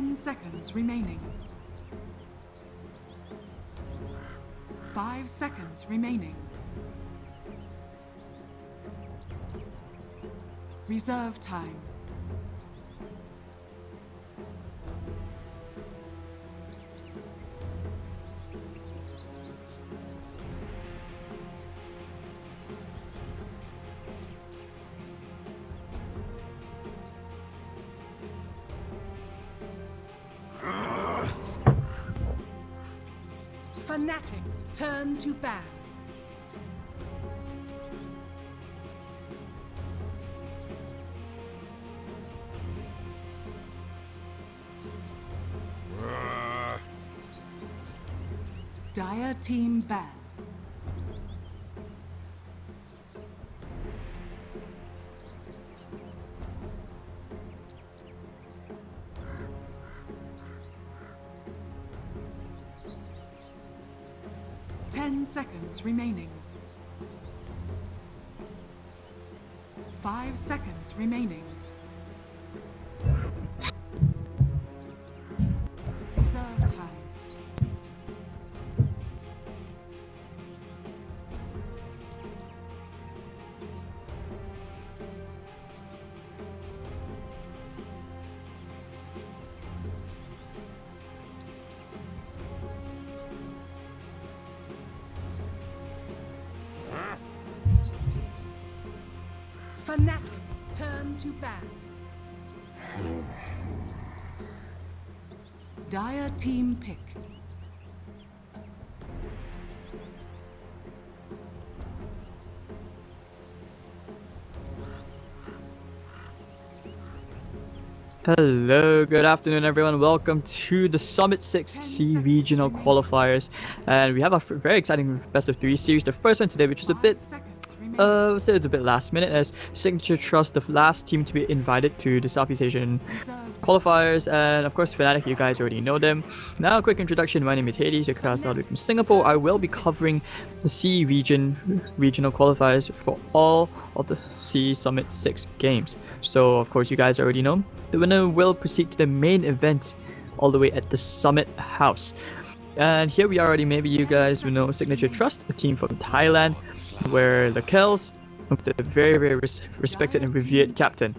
10 seconds remaining. 5 seconds remaining. Reserve time. Fnatic's turn to ban. Dire team ban. Seconds remaining. 5 seconds remaining. Reserve time. Fnatic's turn to ban. Dire team pick. Hello, good afternoon everyone. Welcome to the Summit 6 C Regional Qualifiers. And we have a very exciting best of 3 series. The first one today, which is a bit say it's a bit last minute, as Signature.Trust, the last team to be invited to the Southeast Asian Qualifiers, and of course Fnatic, you guys already know them. Now a quick introduction, my name is Hades, your cast out from Singapore. I will be covering the C Regional Qualifiers for all of the C Summit 6 games. So of course you guys already know, the winner will proceed to the main event all the way at the Summit House. And here we are already, maybe you guys will know Signature.Trust, a team from Thailand, where the Kells, with the very respected and revered captain,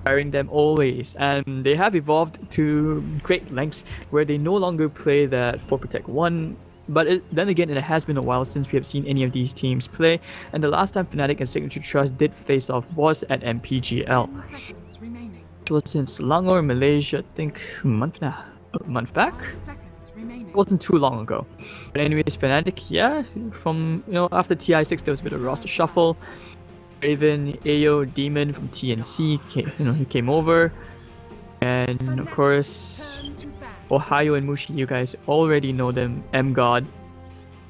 carrying them always. And they have evolved to great lengths where they no longer play that 4 Protect 1, but then again, it has been a while since we have seen any of these teams play, and the last time Fnatic and Signature.Trust did face off was at MPGL. It was in Selangor, Malaysia, I think a month back? It wasn't too long ago. But anyways, Fnatic, yeah, from, after TI6 there was a bit of roster shuffle. Raven, Ayo, Demon from TNC, he came over. And of course, Ohio and Mushi, you guys already know them. M-God,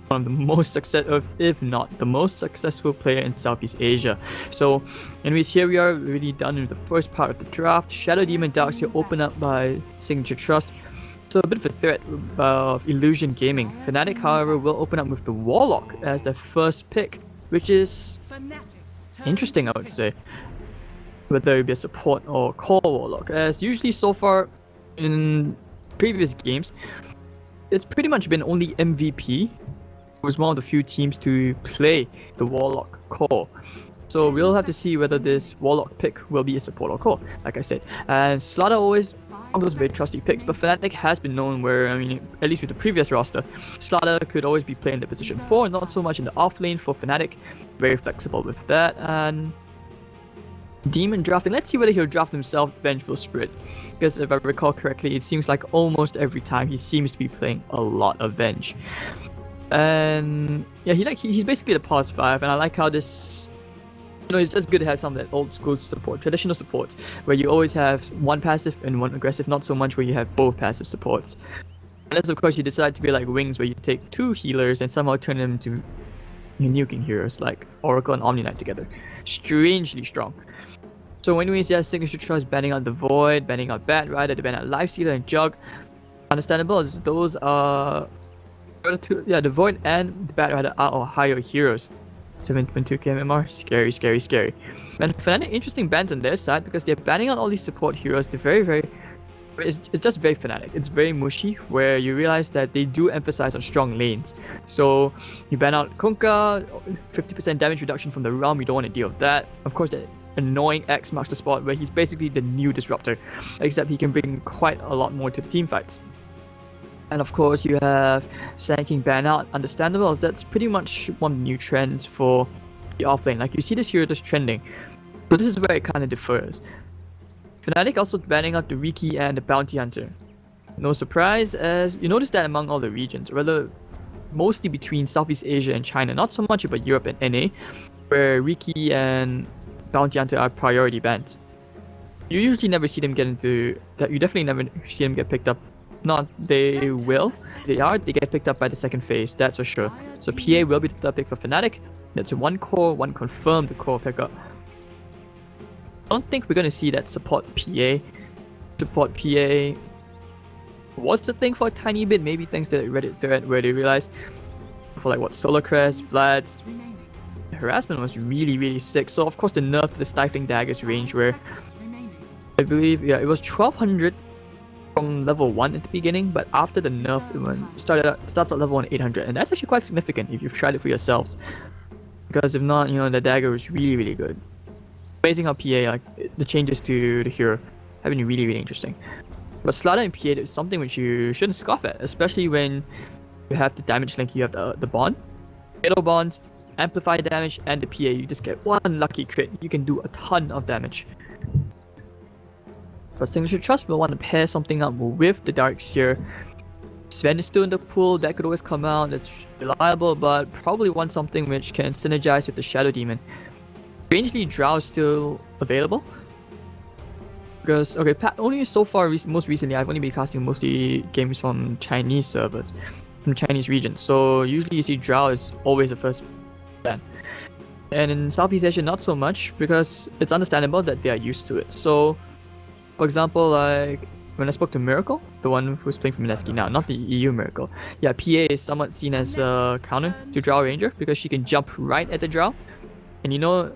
one of the most successful, if not the most successful player in Southeast Asia. So anyways, here we are, really done with the first part of the draft. Shadow Demon Darks here open up by Signature.Trust. So a bit of a threat of Illusion Gaming. Fnatic, however, will open up with the Warlock as the first pick, which is interesting, I would say. Whether it be a support or core Warlock, as usually so far in previous games, it's pretty much been only MVP who was one of the few teams to play the Warlock core. So we'll have to see whether this Warlock pick will be a support or core, like I said. And Slaughter always one of those very trusty picks, but Fnatic has been known where, at least with the previous roster, Slaughter could always be playing the position 4, not so much in the off lane for Fnatic. Very flexible with that. And Demon drafting, let's see whether he'll draft himself Vengeful Spirit, because if I recall correctly, it seems like almost every time he seems to be playing a lot of Venge. And yeah, he's basically the pause 5, and I like how this, it's just good to have some of that old school support, traditional supports, where you always have one passive and one aggressive, not so much where you have both passive supports. Unless of course you decide to be like Wings, where you take 2 healers and somehow turn them into nuking heroes like Oracle and Omni Knight together. Strangely strong. So anyways, yeah, Signature.Trust banning out the Void, banning out Bat Rider, they ban out Lifestealer and Jug. Understandable, as those are the Void and the Bat Rider are Ohio heroes. 7.2 KMR, scary. And Fnatic, interesting bans on their side, because they're banning out all these support heroes. They're very it's just very Fnatic. It's very mushy, where you realize that they do emphasize on strong lanes. So you ban out Kunkka, 50% damage reduction from the realm, you don't want to deal with that. Of course, that annoying X marks the spot where he's basically the new disruptor, except he can bring quite a lot more to the team fights. And of course, you have Sanking ban out, understandable, as that's pretty much one of the new trends for the offlane. Like, you see this hero just trending. So this is where it kind of differs. Fnatic also banning out the Riki and the Bounty Hunter. No surprise, as you notice that among all the regions, or rather mostly between Southeast Asia and China, not so much about Europe and NA, where Riki and Bounty Hunter are priority bans. You usually never see them get into that. You definitely never see them get picked up. Not they will. They get picked up by the second phase, that's for sure. So PA will be the third pick for Fnatic. That's one core, one confirmed core pickup. I don't think we're gonna see that support PA. Support PA was the thing for a tiny bit, maybe thanks to the Reddit thread where they realized for like what Solar Crest, Vlad's harassment was really sick. So of course the nerf to the Stifling Daggers range, where I believe it was 1200 from level 1 at the beginning, but after the nerf it starts at level 1 800, and that's actually quite significant if you've tried it for yourselves. Because if not, the dagger was really good. Amazing how PA, like, the changes to the hero have been really interesting. But Slaughter and PA is something which you shouldn't scoff at, especially when you have the damage link, you have the bond, fatal bonds, amplify damage, and the PA. You just get one lucky crit, you can do a ton of damage. But Signature.Trust will want to pair something up with the Dark Seer. Sven is still in the pool, that could always come out, that's reliable, but probably want something which can synergize with the Shadow Demon. Strangely, Drow is still available. Because, okay, only so far, most recently, I've only been casting mostly games from Chinese servers, from Chinese regions. So usually you see Drow is always the first ban. And in Southeast Asia, not so much, because it's understandable that they are used to it. So, for example, like, when I spoke to Miracle, the one who's playing for Mineski now, not the EU Miracle. Yeah, PA is somewhat seen as a counter to Drow Ranger, because she can jump right at the Drow. And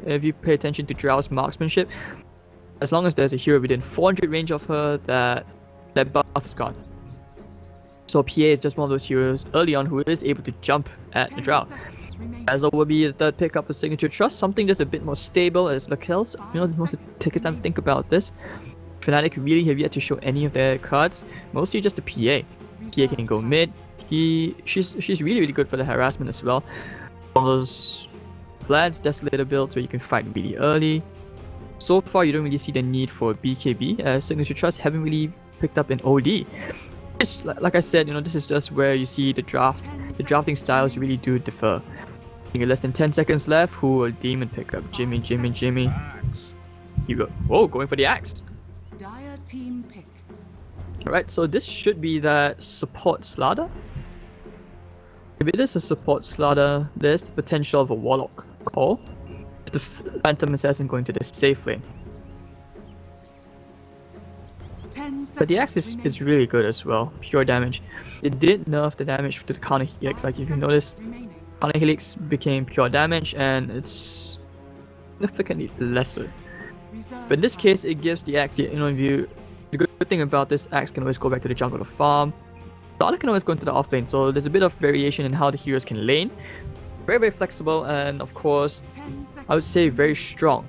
if you pay attention to Drow's marksmanship, as long as there's a hero within 400 range of her, that buff is gone. So PA is just one of those heroes early on who is able to jump at the Drow. Basil will be the third pickup of Signature.Trust, something that's a bit more stable as Lakel's. The most take time to think about this. Fnatic really have yet to show any of their cards, mostly just the PA. PA can go mid. She's really good for the harassment as well. One of those Vlad's Desolator builds where you can fight really early. So far, you don't really see the need for BKB, as Signature.Trust haven't really picked up an OD. It's, like I said, this is just where you see the drafting styles really do differ. I think less than 10 seconds left. Who will Demon pick up? Jimmy. Whoa, going for the axe. Dire team pick. Alright, so this should be that support Slaughter. If it is a support Slaughter, there's the potential of a Warlock call. The Phantom Assassin going to the safe lane. But the axe is really good as well, pure damage. It did nerf the damage to the counter helix, like if you noticed, counter helix became pure damage and it's significantly lesser. But in this case, it gives the axe, the good thing about this axe can always go back to the jungle to farm. The other can always go into the offlane, so there's a bit of variation in how the heroes can lane. Very flexible, and of course, I would say very strong.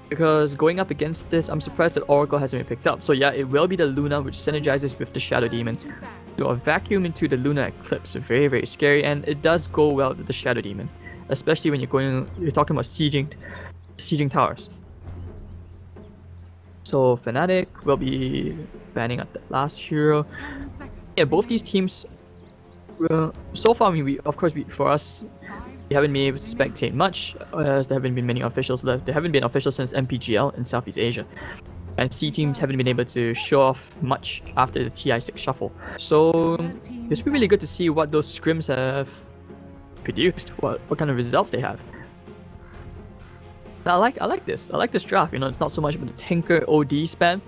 Because going up against this, I'm surprised that Oracle hasn't been picked up. So yeah, it will be the Luna which synergizes with the Shadow Demon. So a vacuum into the Luna Eclipse, very scary, and it does go well with the Shadow Demon. Especially when you're talking about sieging towers. So Fnatic will be banning up the last hero. Yeah, both these teams, so far, for us, we haven't been able to spectate much, as there haven't been many officials left. There haven't been officials since MPGL in Southeast Asia. And C teams haven't been able to show off much after the TI6 shuffle. So it's been really good to see what those scrims have produced, what kind of results they have. I like this draft, it's not so much about the Tinker OD spam.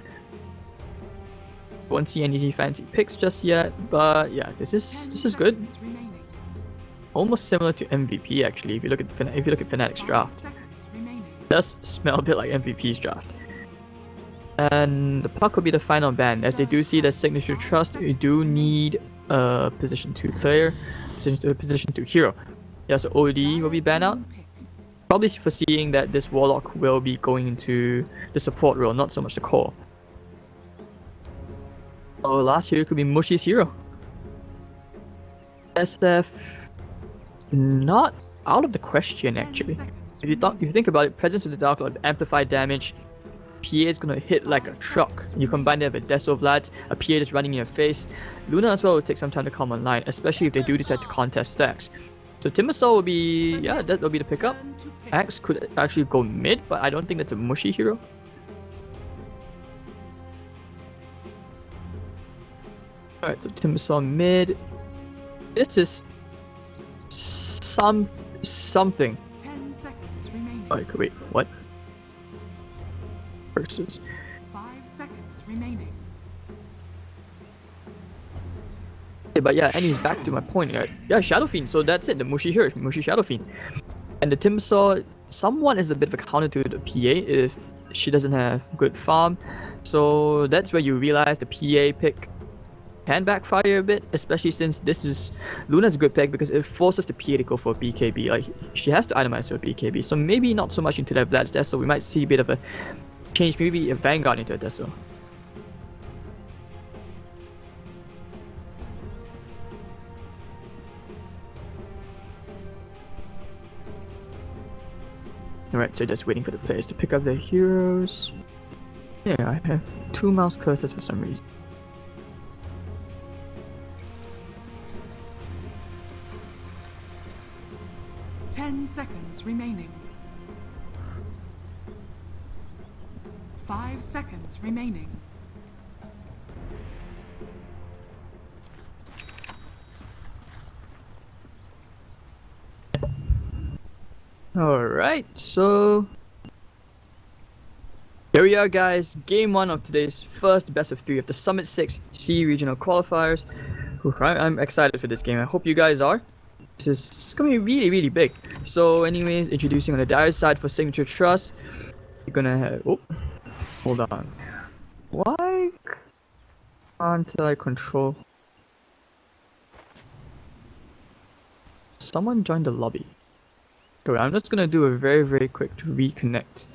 Won't see any fancy picks just yet, but yeah, this is good. Almost similar to MVP actually. If you look at Fnatic's draft, it does smell a bit like MVP's draft. And the puck will be the final ban, as they do see that Signature.Trust, you do need a position 2 player, position 2 hero. Yeah, so OD will be banned out. Probably foreseeing that this Warlock will be going into the support role, not so much the core. Oh, last hero could be Mushi's hero. SF, not out of the question actually. If you think about it, Presence of the Dark Lord, amplified damage, PA is gonna hit like a truck. You combine that with Deso Vlad, a PA that's running in your face. Luna as well will take some time to come online, especially if they do decide to contest stacks. So Timbersaw will be, yeah, that will be the pickup. Axe could actually go mid, but I don't think that's a Mushi hero. Alright, so Timbersaw mid. This is something. 10 seconds remaining. Like, wait, what? Versus. 5 seconds remaining. Yeah, but yeah, and he's back to my point. Right? Yeah, Shadow Fiend. So that's it. The Mushi here, Mushi Shadow Fiend, and the Timbersaw. Someone is a bit of a counter to the PA if she doesn't have good farm. So that's where you realize the PA pick can backfire a bit, especially since this is Luna's a good pick because it forces the PA to go for a BKB. Like she has to itemize to a BKB. So maybe not so much into that Vlad's Death. So we might see a bit of a change, maybe a Vanguard into a Deso. Alright, so just waiting for the players to pick up their heroes. Yeah, I have 2 mouse cursors for some reason. Seconds remaining. 5 seconds remaining. Alright, so here we are guys, game 1 of today's first best of 3 of the Summit 6 C Regional Qualifiers. I'm excited for this game, I hope you guys are. This is gonna be really, really big. So anyways, introducing on the dire side for Signature.Trust, you're gonna have, oh, hold on. Why can't I control? Someone joined the lobby. Okay, I'm just gonna do a very, very quick to reconnect.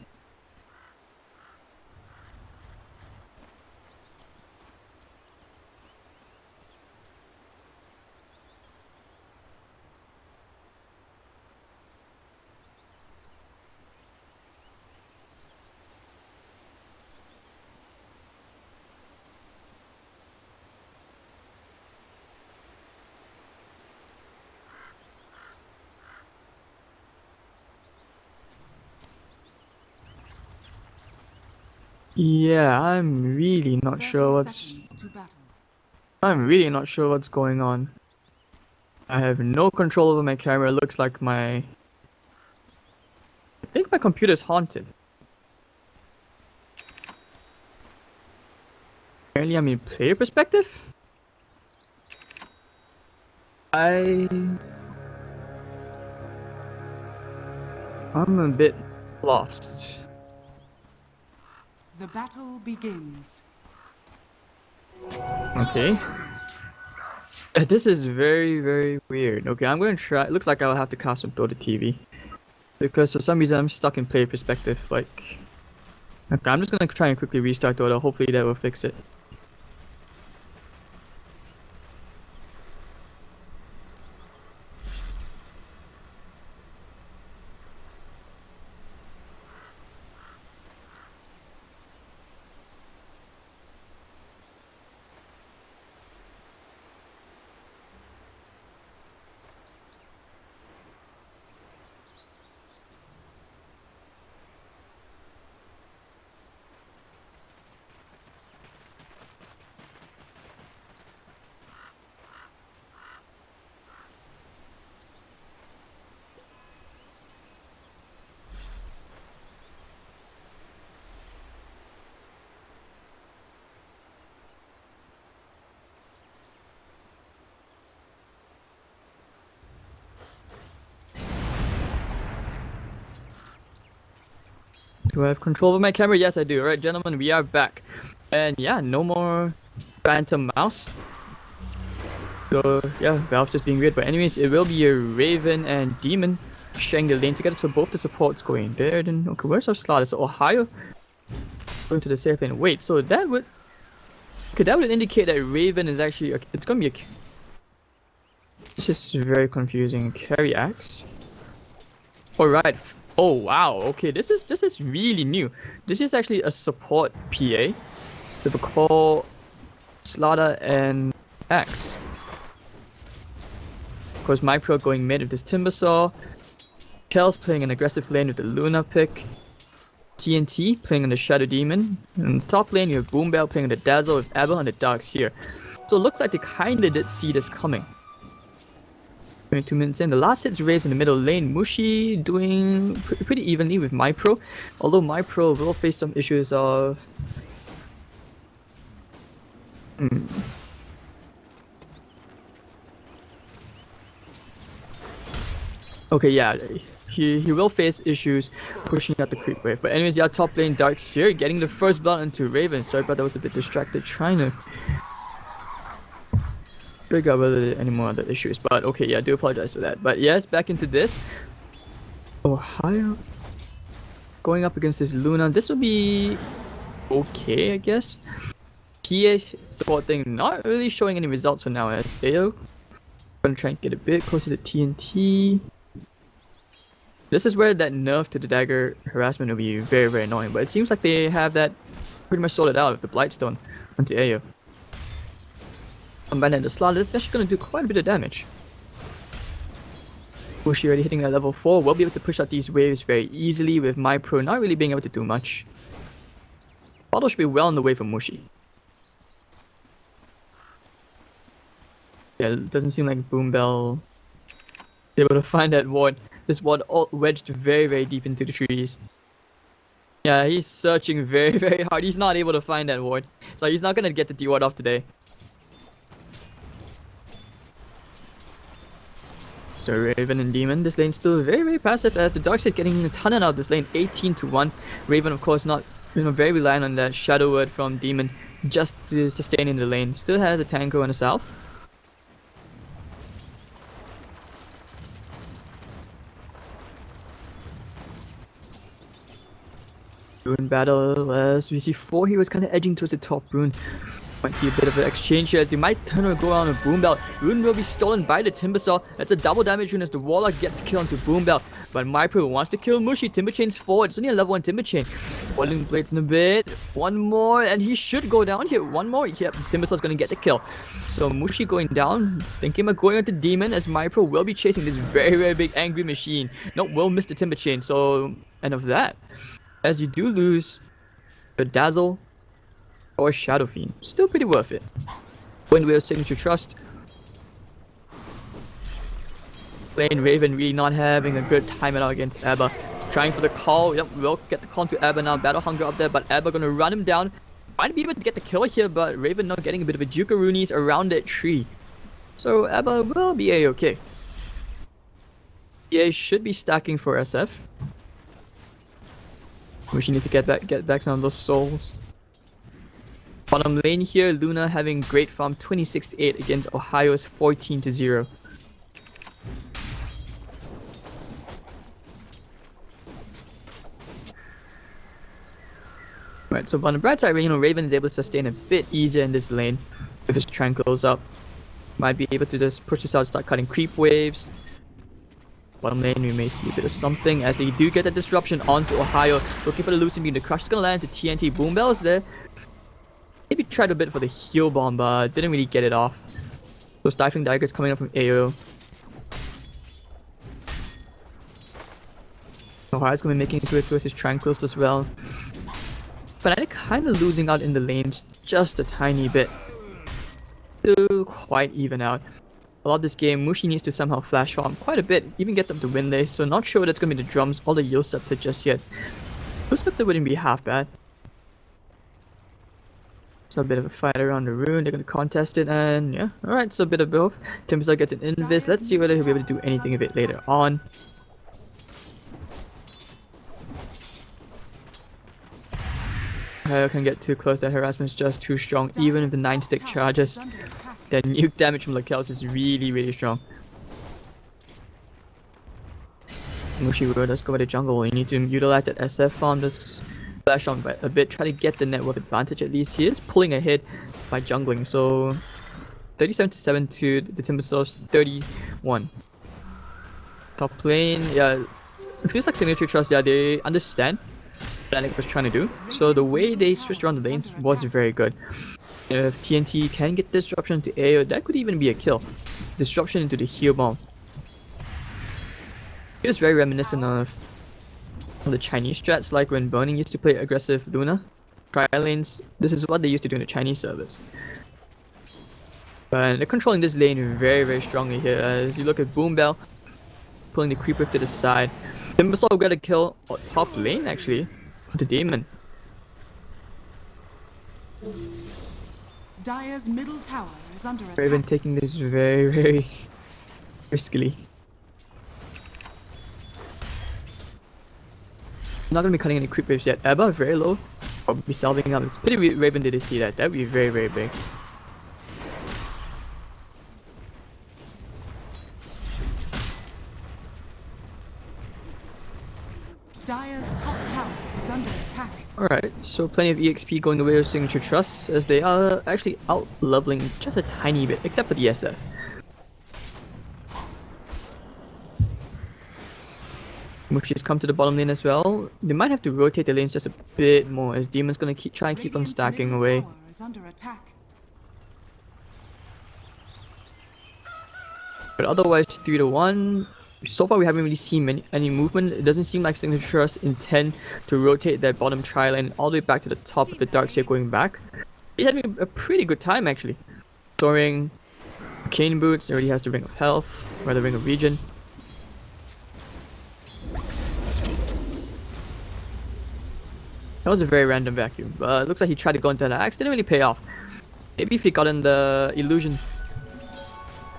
Yeah, I'm really not sure what's going on. I have no control over my camera. It looks like I think my computer's haunted. Apparently I'm in player perspective? I'm a bit lost. The battle begins. Okay. This is very, very weird. Okay, I'm gonna try. It looks like I'll have to cast from the TV. Because for some reason I'm stuck in player perspective. Like, okay, I'm just gonna try and quickly restart Dota. Hopefully that will fix it. Do I have control over my camera? Yes, I do. Alright, gentlemen, we are back. And yeah, no more Phantom Mouse. So yeah, Valve just being weird. But anyways, it will be a Raven and Demon sharing the lane together. So both the supports going there. Then okay, where's our slaughter? So Ohio going to the safe lane. Wait, so that would indicate that Raven is actually it's gonna be a. This is very confusing. Carry axe. Alright. Oh wow. Okay, this is really new. This is actually a support PA with a call, slaughter and axe. Of course, MyPro going mid with this Timbersaw. Kel's playing an aggressive lane with the Luna pick. TNT playing on the Shadow Demon. And in the top lane, you have Boombell playing on the Dazzle with Abel and the Darks here. So it looks like they kinda did see this coming. 22 minutes in, the last hit's raised in the middle lane. Mushi doing pretty evenly with MyPro, although MyPro will face some issues of. Okay, yeah, he will face issues pushing out the creep wave. But anyways, yeah, top lane Darks here, getting the first blood into Raven. Sorry about that, was a bit distracted trying to figure out whether there are any more other issues. But okay, yeah, I do apologize for that. But yes, back into this. Ohio going up against this Luna. This will be okay, I guess. PA support thing not really showing any results for now as AO. Gonna try and get a bit closer to TNT. This is where that nerf to the dagger harassment will be very, very annoying. But it seems like they have that pretty much sorted out with the Blightstone onto AO. Combine that the slaughter, it's actually going to do quite a bit of damage. Mushi already hitting at level 4. We'll be able to push out these waves very easily with MyPro not really being able to do much. Bottle should be well on the way for Mushi. Yeah, it doesn't seem like Boombell is able to find that ward. This ward all wedged very, very deep into the trees. Yeah, he's searching very, very hard. He's not able to find that ward. So he's not going to get the D-ward off today. So Raven and Demon, this lane still very, very passive as the Darkseid is getting a ton out of this lane, 18-1. Raven, of course, not very reliant on that Shadow Word from Demon just to sustain in the lane. Still has a Tango on the south. Rune battle as we see 4 heroes kind of edging towards the top rune. Might see a bit of an exchange here as they might turn and go on a Boombell. Rune will be stolen by the Timbersaw. That's a double damage rune as the Warlock gets the kill onto Boombell. But MyPro wants to kill Mushi. Timberchain's forward. It's only a level 1 Timberchain. Boiling Blades in a bit. One more and he should go down here. One more. Yep, Timbersaw's gonna get the kill. So Mushi going down. Thinking about going onto Demon as MyPro will be chasing this very, very big angry machine. Nope, will miss the Timberchain. So, end of that. As you do lose the Dazzle or Shadow Fiend. Still pretty worth it. Wind Wheel Signature.Trust. Playing Raven really not having a good time at all against Abba. Trying for the call. Yep, we'll get the call to Abba now. Battle Hunger up there, but Abba gonna run him down. Might be able to get the kill here, but Raven not getting a bit of a Jukaroonies around that tree. So Abba will be a-okay. EA should be stacking for SF. We should need to get back some of those souls. Bottom lane here, Luna having great farm 26-8 against Ohio's 14-0. Right, so on the bright side, Raven is able to sustain a bit easier in this lane with his Tranquils up. Might be able to just push this out, start cutting creep waves. Bottom lane, we may see a bit of something as they do get the disruption onto Ohio. Looking for the Lucid Beam. The Crush is going to land into TNT. Boombell is there. Maybe tried a bit for the heal bomb, but didn't really get it off. So Stifling Dagger is coming up from AO. Ohio's going to be making his way towards his Tranquils as well. Fnatic kind of losing out in the lanes just a tiny bit. Still quite even out. A lot of this game, Mushi needs to somehow flash farm quite a bit, even gets up to win there, so not sure that's going to be the drums or the Yield Scepter just yet. Yield Scepter wouldn't be half bad. So a bit of a fight around the rune, they're going to contest it, and yeah, alright, so a bit of both. Timbersaw gets an invis, let's see whether he'll be able to do anything of it later on. Kyle can get too close. That harassment is just too strong. Even if the 9-stick charges, the nuke damage from Lakels is really strong. Mushi will just go by the jungle. You need to utilize that SF farm, just flash on a bit, try to get the network advantage at least. He is pulling ahead by jungling, so 37-7 to the Timbersaws 31. Top lane, yeah, it feels like Signature.Trust, yeah, they understand what Fnatic was trying to do. So the way they switched around the lanes was very good. If TNT can get disruption to AO, that could even be a kill. Disruption into the heal bomb. It was very reminiscent of the Chinese strats, like when Burning used to play aggressive Luna. Tri lanes, this is what they used to do in the Chinese servers. But they're controlling this lane very strongly here. As you look at Boombell, pulling the creeper to the side. Timbersaw got a kill top lane actually, the Demon. Dire's middle tower is under attack. Raven taking this very riskily. I'm not gonna be cutting any creep waves yet. Ebba very low. Probably salving up. It's pretty Raven did see that. That'd be very big. Dire's top tower is under attack. Alright, so plenty of EXP going away with Signature.Trust as they are actually out leveling just a tiny bit, except for the SF. Mushi's come to the bottom lane as well. They might have to rotate the lanes just a bit more as Demon's gonna try and keep them stacking away. Tower is under attack. But otherwise 3-1. So far we haven't really seen any movement. It doesn't seem like Signature.Trust intend to rotate that bottom tri-lane all the way back to the top of the Darkseid going back. He's having a pretty good time actually. Storing Cane Boots, already has the Ring of Health, or the Ring of Regen. That was a very random vacuum, but it looks like he tried to go into the axe, didn't really pay off. Maybe if he got in the illusion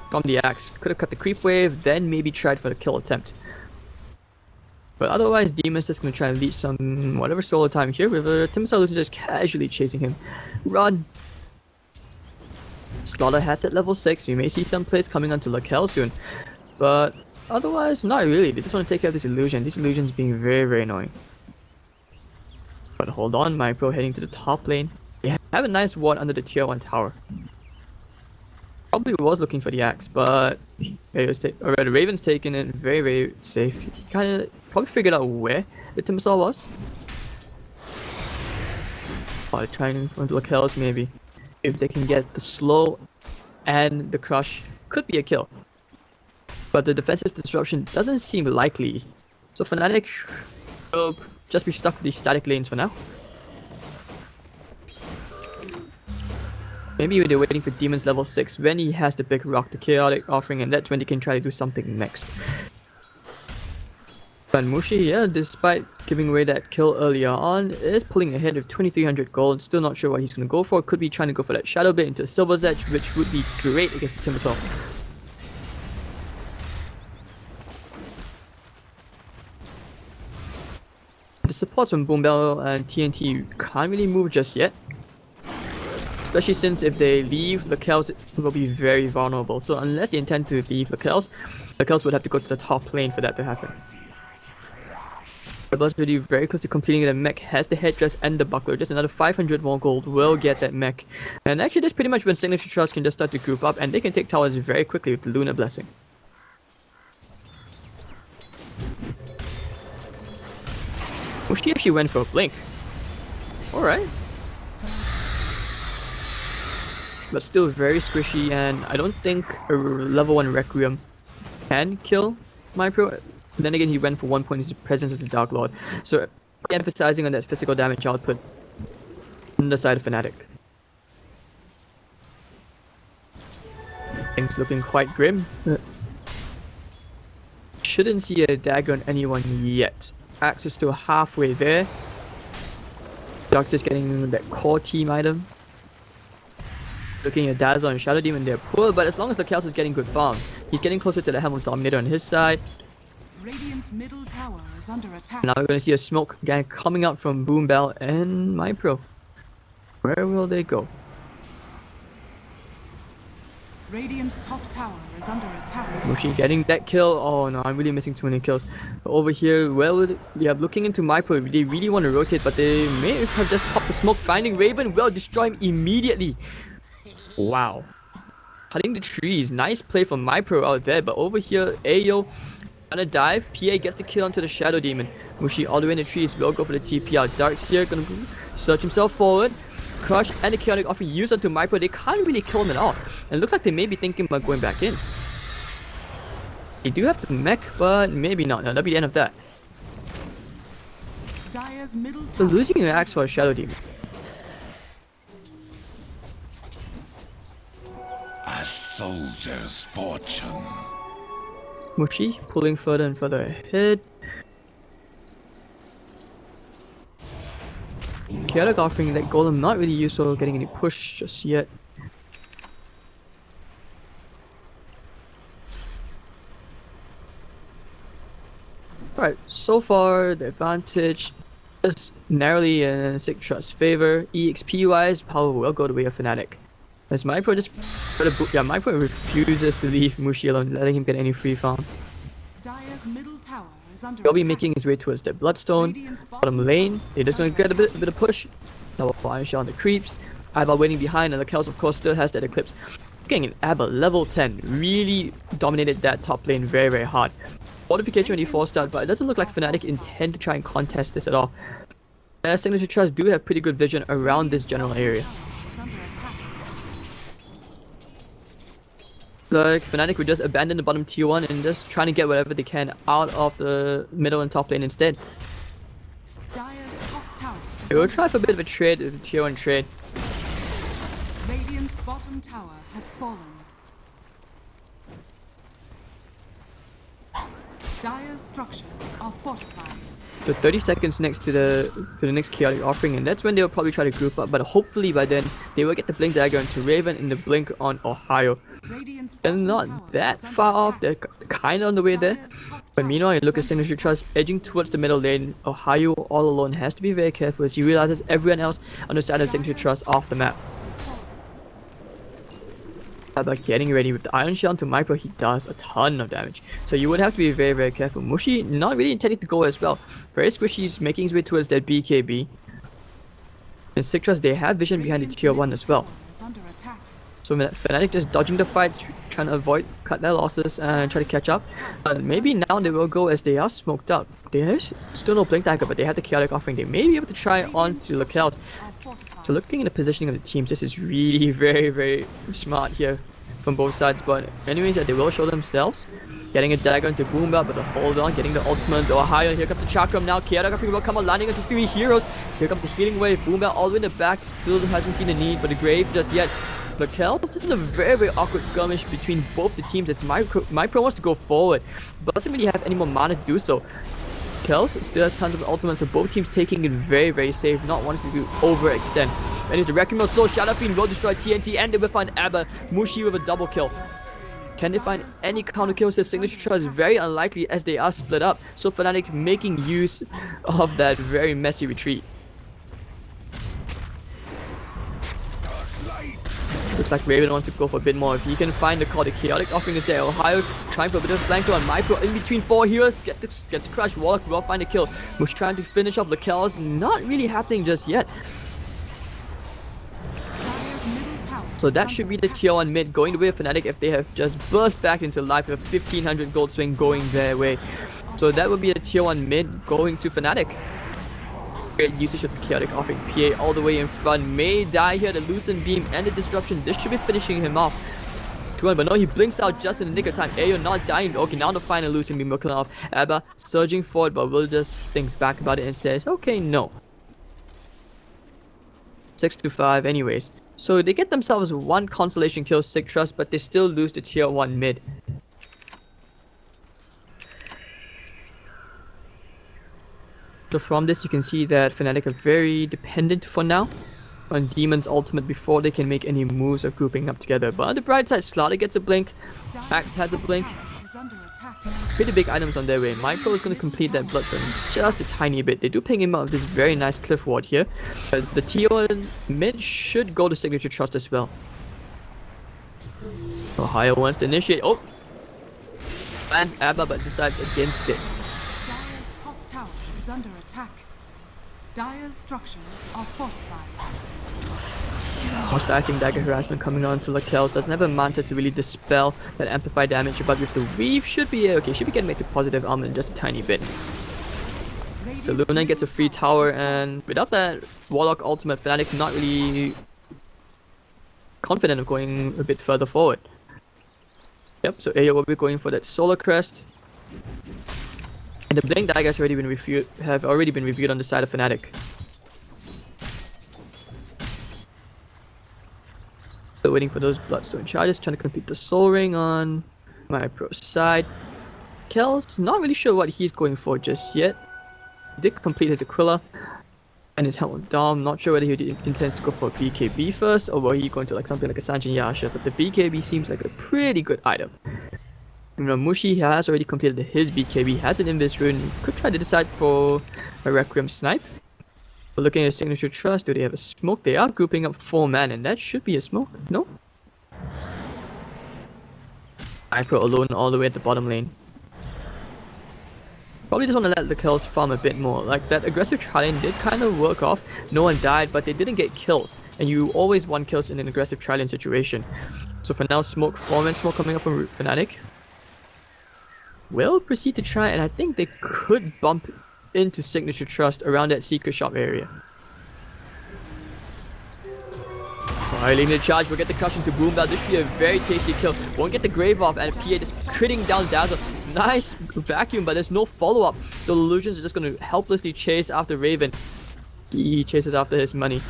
from the axe, could have cut the creep wave, then maybe tried for the kill attempt. But otherwise, Demon's just gonna try and leech some whatever solo time here with Timbersaw Illusion just casually chasing him. Run! Slaughter has at level 6, we may see some plays coming onto Lakel soon. But otherwise, not really. They just want to take care of this illusion. This illusion's being very annoying. But hold on, my pro heading to the top lane. They have a nice ward under the tier 1 tower. Probably was looking for the axe, but the Raven's taken it very safe. He kind of probably figured out where the Timbersaw was. By trying to look else maybe. If they can get the slow and the crush, could be a kill. But the defensive disruption doesn't seem likely. So Fnatic will just be stuck with these static lanes for now. Maybe they're waiting for Demon's level 6 when he has the big rock, the chaotic offering, and that's when they can try to do something next. But Mushi, yeah, despite giving away that kill earlier on, is pulling ahead with 2300 gold. Still not sure what he's going to go for. Could be trying to go for that Shadow Blade into a Silver's Edge, which would be great against the Timbersaw. The supports from Boombell and TNT can't really move just yet. Especially since if they leave, Lakels will be very vulnerable. So unless they intend to leave Lakels would have to go to the top lane for that to happen. Rebel's really very close to completing the mech, has the headdress and the buckler. Just another 500 more gold will get that mech. And actually that's pretty much when Signature.Trust can just start to group up and they can take towers very quickly with the Lunar Blessing. Oh, she actually went for a blink. Alright. But still very squishy, and I don't think a level 1 Requiem can kill my pro. Then again, he went for 1 point in the presence of the Dark Lord. So emphasizing on that physical damage output on the side of Fnatic. Things looking quite grim. Shouldn't see a dagger on anyone yet. Axe is still halfway there. Dark's just getting that core team item. Looking at Dazzle and Shadow Demon, they're poor, but as long as the Chaos is getting good farm, he's getting closer to the Helmut Dominator on his side. Radiant's middle tower is under attack. Now we're going to see a smoke gang coming out from Boombell and my pro. Where will they go? Radiant's top tower is under attack. Mushi getting that kill. Oh no, I'm really missing too many kills. But over here, well, yeah, looking into Mypro, they really want to rotate, but they may have just popped the smoke. Finding Raven, well, destroy him immediately. Wow. Cutting the trees. Nice play from Mypro out there, but over here, Ayo gonna dive. PA gets the kill onto the Shadow Demon. Mushi all the way in the trees, will go for the TP out. Darkseer gonna search himself forward. Crush and the Chaotic Offering used onto Mypro. They can't really kill him at all. And it looks like they may be thinking about going back in. They do have the mech, but maybe not. No, that'll be the end of that. Dire's middle So tower. losing your axe for a Shadow Demon. A soldier's fortune. Mushi pulling further and further ahead. Chaotic Offering that Golem not really useful, getting any push just yet. Alright, so far the advantage is narrowly in Signature.Trust's favor. EXP wise, power will go the way of Fnatic. As Mypro just Mypro refuses to leave Mushi alone, letting him get any free farm. Dire's middle tower is under He'll be attack. making his way towards the Bloodstone. Bottom lane, they're just gonna get a bit of push. Double fire shot on the creeps. Abba waiting behind, and the Chaos of course still has that Eclipse. Getting an Abba level 10 really dominated that top lane very, very hard. Fortification already forced out, but it doesn't look like Fnatic intend to try and contest this at all. As Signature.Trust do have pretty good vision around this general area. Is under attack. Like Fnatic would just abandon the bottom tier 1 and just trying to get whatever they can out of the middle and top lane instead. Dire's top tower is They will under try for a bit of a trade, a tier 1 trade. Radiant's bottom tower has fallen. Dire's structures are fortified. So 30 seconds next to the next Chaotic Offering, and that's when they'll probably try to group up, but hopefully by then they will get the Blink Dagger onto Raven and the Blink on Ohio. Radiant's They're bottom not tower that is under far off, attack. they're kinda on the way there. Dire's top But tower meanwhile, you look at is under Signature.Trust edging towards the middle lane. Ohio all alone has to be very careful as he realizes everyone else on the side of Signature.Trust off the map. is fallen. But getting ready with the Iron Shell onto Mypro, he does a ton of damage. So you would have to be very, very careful. Mushi not really intending to go as well. Very squishy, he's making his way towards that BKB. And Signature.Trust, they have vision behind the Radiant's tier 1 middle as well. tower is under attack. So Fnatic just dodging the fight, trying to avoid, cut their losses and try to catch up. But maybe now they will go as they are smoked up. There's still no Blink Dagger, but they have the Chaotic Offering. They may be able to try onto the Locales. Are fortified. So looking at the positioning of the teams, this is really very, very smart here from both sides. But anyways, they will show themselves. Getting a dagger into Boomba, but the hold on, getting the ultimate. Ohio, here comes the Chakram now. Chaotic Offering will come on, landing into 3 heroes. Here comes the healing wave. Boomba all the way in the back, still hasn't seen the need for the grave just yet. Locales, this is a very, very awkward skirmish between both the teams as Mypro wants to go forward, but doesn't really have any more mana to do so. Locales still has tons of ultimates, so both teams taking it very, very safe, not wanting to overextend. And it's the Wrecking Ball, so Shadow Fiend will destroy TNT, and they will find Abba. Mushi with a double kill. Can they find any counter kills? The Signature.Trust is very unlikely as they are split up, so Fnatic making use of that very messy retreat. Looks like Raven wants to go for a bit more. If he can find the call, the Chaotic Offering is there. Ohio trying for a bit of flanker on Mypro in between 4 heroes. Gets crushed. Warlock will find a kill. Mush trying to finish off the kills. Not really happening just yet. Dire's middle tower So is that under should be the attack. tier 1 mid going the way of Fnatic if they have just burst back into life with a 1500 gold swing going their way. So that would be a tier 1 mid going to Fnatic. Great usage of the Chaotic Offering. PA all the way in front. May die here. The Lucent Beam and the Disruption. This should be finishing him off. 2-1, but no, he blinks out just in the nick of time. Ayo not dying. Okay, now the final Lucent Beam will kill off. Abba surging forward, but will just think back about it and says, okay, no. 6-5 anyways. So they get themselves 1 consolation kill, Signature.Trust, but they still lose the tier 1 mid. So from this you can see that Fnatic are very dependent for now on Demon's ultimate before they can make any moves of grouping up together. But on the bright side, Slaughter gets a blink, Axe has a blink. Is under attack. pretty big items on their way. Micro is going to complete that Bloodstone just a tiny bit. They do ping him up with this very nice cliff ward here. The TO and mid should go to Signature.Trust as well. Ohio wants to initiate. Oh! Plans Abba but decides against it. Dire's top tower is under attack. Dire's structures are fortified. More stacking dagger harassment coming on to Lakel's. Doesn't have a manta to really dispel that amplify damage, but with the weave should be okay. Should be getting back to positive armor in just a tiny bit. So Luna gets a free tower, and without that Warlock ultimate, Fnatic not really confident of going a bit further forward. Yep, so Ayo will be going for that Solar Crest. And the Blink Daggers have already been reviewed on the side of Fnatic. Still waiting for those Bloodstone charges, trying to complete the Soul Ring on my pro side. Kel's not really sure what he's going for just yet. He did complete his Aquila and his Helm of Dom. Not sure whether he intends to go for a BKB first or will he go into like something like a Sanjin Yasha, but the BKB seems like a pretty good item. You know, Mushi has already completed his BKB, has an Invis rune, could try to decide for a Requiem Snipe. But looking at Signature.Trust, do they have a smoke? They are grouping up 4 man, and that should be a smoke. No? Ipro alone all the way at the bottom lane. Probably just want to let the kills farm a bit more. Like that aggressive tri-lane did kind of work off. No one died, but they didn't get kills. And you always want kills in an aggressive tri-lane situation. So for now, smoke, 4-man smoke coming up from Fnatic. Will proceed to try, and I think they could bump into Signature.Trust around that secret shop area. Alright, leaving the charge, we'll get the crush into Boombell. This should be a very tasty kill. Won't get the grave off, and PA just critting down Dazzle. Nice vacuum, but there's no follow-up. So the Illusions are just going to helplessly chase after Raven. He chases after his money.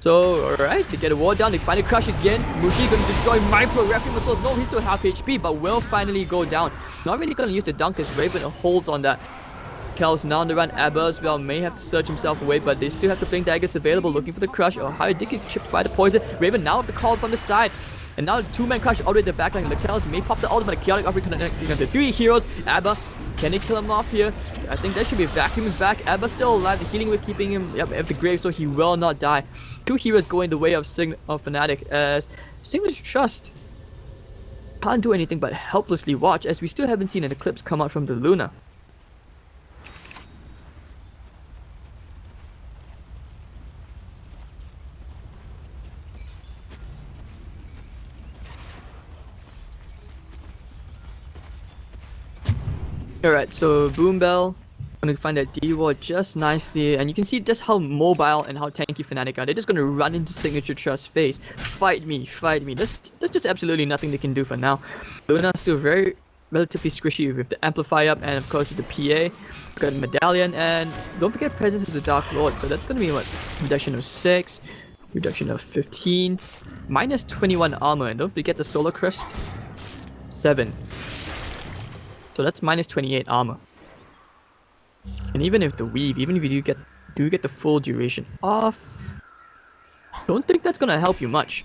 So, alright, to get a ward down, they finally crush again. Mushi going to destroy Micro, Requiem of Souls. No, he's still half HP, but will finally go down. Not really going to use the dunk as Raven holds on that. Kel's now on the run. Abba as well may have to search himself away, but they still have the Blink Daggers available, looking for the crush. Oh, how did get chipped by the poison. Raven now with the call from the side. And now 2-man crush all the way to the backline. The Kel's may pop the ultimate. Chaotic Offering connecting onto 3 heroes. Abba, can they kill him off here? I think that should be vacuum is back. Abba's still alive. The healing with keeping him at the grave, so he will not die. 2 heroes going the way of Fnatic as Signature.Trust can't do anything but helplessly watch, as we still haven't seen an eclipse come out from the Luna. Alright, so Boombell gonna find that D-ward just nicely, and you can see just how mobile and how tanky Fnatic are. They're just gonna run into Signature.Trust's face. Fight me, fight me. There's just absolutely nothing they can do for now. Luna's still relatively squishy with the Amplify up, and of course with the PA. Got a Medallion, and don't forget Presence of the Dark Lord. So that's gonna be what? Reduction of 6, reduction of 15, minus 21 armor, and don't forget the Solar Crest, 7. So that's minus 28 armor. And even if the weave, even if you do get the full duration off, don't think that's gonna help you much.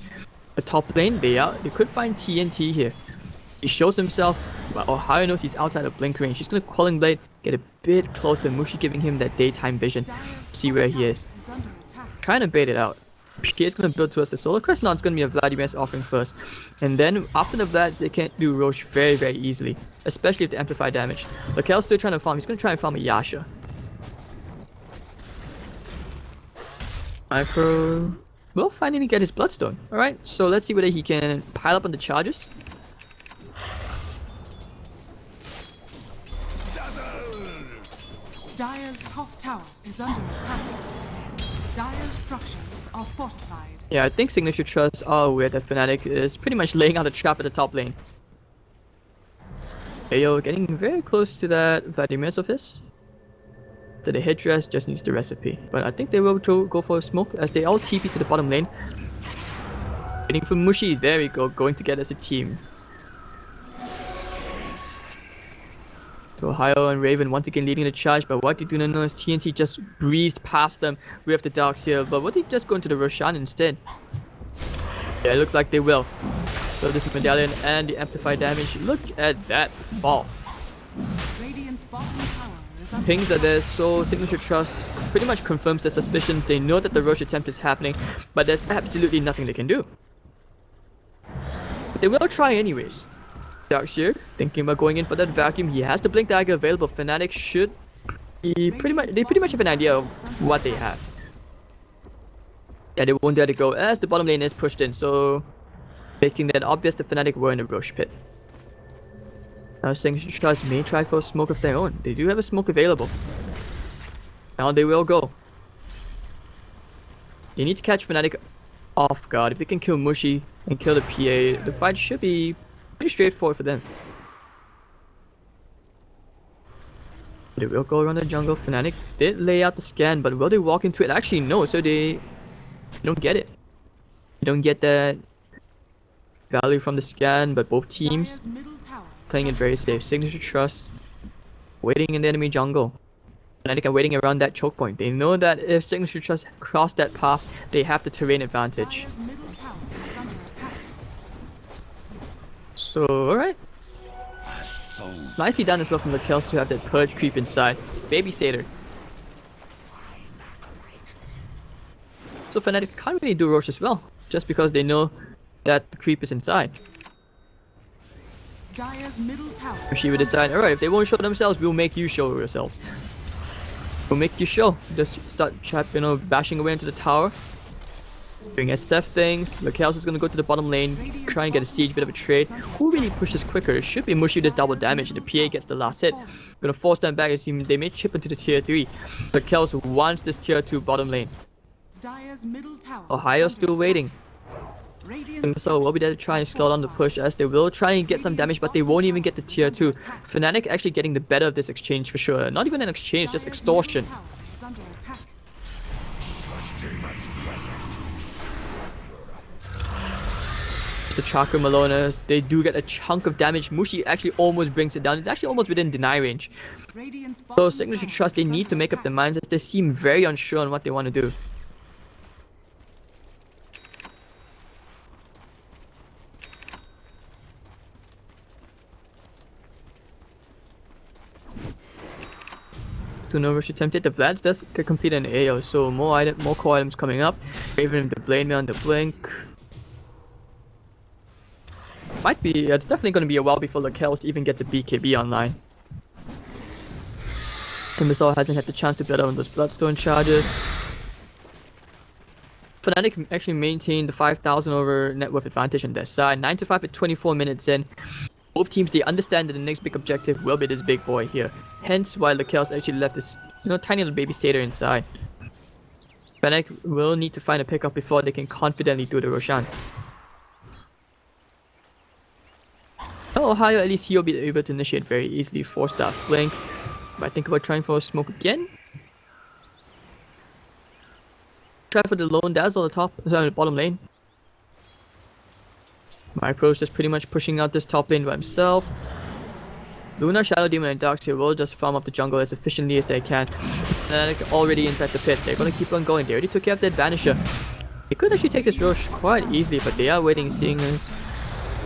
The top lane, they could find TNT here. He shows himself, but Ohio knows he's outside of blink range. He's gonna Quelling Blade, get a bit closer. Mushi giving him that daytime vision, see where he is. Trying to bait it out. PK is going to build towards the Solar Crest. Now it's going to be a Vladimir's offering first. And then after the Vlads, they can't do Roche very, very easily. Especially if they amplify damage. Lakel's still trying to farm. He's going to try and farm a Yasha. Micro will finally get his Bloodstone. Alright, so let's see whether he can pile up on the charges. Dire's top tower is under attack. Dire's structures are fortified. Yeah, I think Signature.Trust are aware that Fnatic is pretty much laying out a trap at the top lane. Ayo getting very close to that Vladimir's of his. So the headdress just needs the recipe. But I think they will go for a smoke as they all TP to the bottom lane. Waiting for Mushi. There we go, going together as a team. So Ohio and Raven once again leading the charge, but what they do not know is TNT just breezed past them with the darks here. But what they just go into the Roshan instead? Yeah, it looks like they will. So this Medallion and the amplified damage, look at that fall. Radiant's bottom tower is under Pings are there, so Signature.Trust pretty much confirms their suspicions. They know that the rush attempt is happening, but there's absolutely nothing they can do. But they will try anyways. Dark's here, thinking about going in for that vacuum. He has the Blink Dagger available. Fnatic should be pretty much have an idea of what they have. Yeah, they won't dare to go as the bottom lane is pushed in, so making that obvious the Fnatic were in the rush pit. Now Signature.Trust may try for a smoke of their own. They do have a smoke available. Now they will go. They need to catch Fnatic off guard. If they can kill Mushi and kill the PA, the fight should be pretty straightforward for them. They will go around the jungle. Fnatic did lay out the scan, but will they walk into it? Actually, no. So they don't get it. You don't get that value from the scan, but both teams Dire's middle tower. playing it very safe. Signature.Trust waiting in the enemy jungle. Fnatic are waiting around that choke point. They know that if Signature.Trust cross that path, they have the terrain advantage. Dire's middle tower is under attack. So, alright. So Nicely done as well from the kills to have that purge creep inside. Babysitter. So Fnatic can't really do Roche as well, just because they know that the creep is inside. Dire's middle tower. She would decide, alright, if they won't show themselves, we'll make you show yourselves. We'll make you show. Just start bashing away into the tower. Doing SF things. Raquel's is gonna go to the bottom lane, try and get a siege, bit of a trade. Who really pushes quicker? It should be Mushi does double damage, and the PA gets the last hit. Gonna force them back as they may chip into the tier 3. Raquel's wants this tier 2 bottom lane. Dire's middle tower. Ohio's still waiting. Radiant's So we'll be there to try and slow down the push as they will try and get some damage, but they won't even get the tier 2. Fnatic actually getting the better of this exchange for sure. Not even an exchange, just extortion. Is under attack. The Chakra Malonas, they do get a chunk of damage. Mushi actually almost brings it down. It's actually almost within deny range. Radiant's So bottom Signature.Trust, they tower is need to under make up their attack. minds as they seem very unsure on what they want to do. To no rush attempted. The Vlads does complete an AO, so more core items coming up. Raven the Blade Mail and the Blink. Might be, it's definitely going to be a while before the Kells even gets a BKB online. Timbersaw hasn't had the chance to build on those Bloodstone charges. Fnatic actually maintained the 5,000 over net worth advantage on their side. 9 to 5 at 24 minutes in. Both teams, they understand that the next big objective will be this big boy here. Hence why the Kells actually left this, tiny little baby satyr inside. Fnatic will need to find a pickup before they can confidently do the Roshan. Oh, Ohio, at least he'll be able to initiate very easily. 4-star flank. Might think about trying for a smoke again. Try for the lone dazzle at the top, sorry, the bottom lane. Micro's just pretty much pushing out this top lane by himself. Luna, Shadow Demon, and Darkseer will just farm up the jungle as efficiently as they can. Fnatic already inside the pit. They're gonna keep on going. They already took care of that Banisher. They could actually take this Roche quite easily, but they are waiting, seeing us.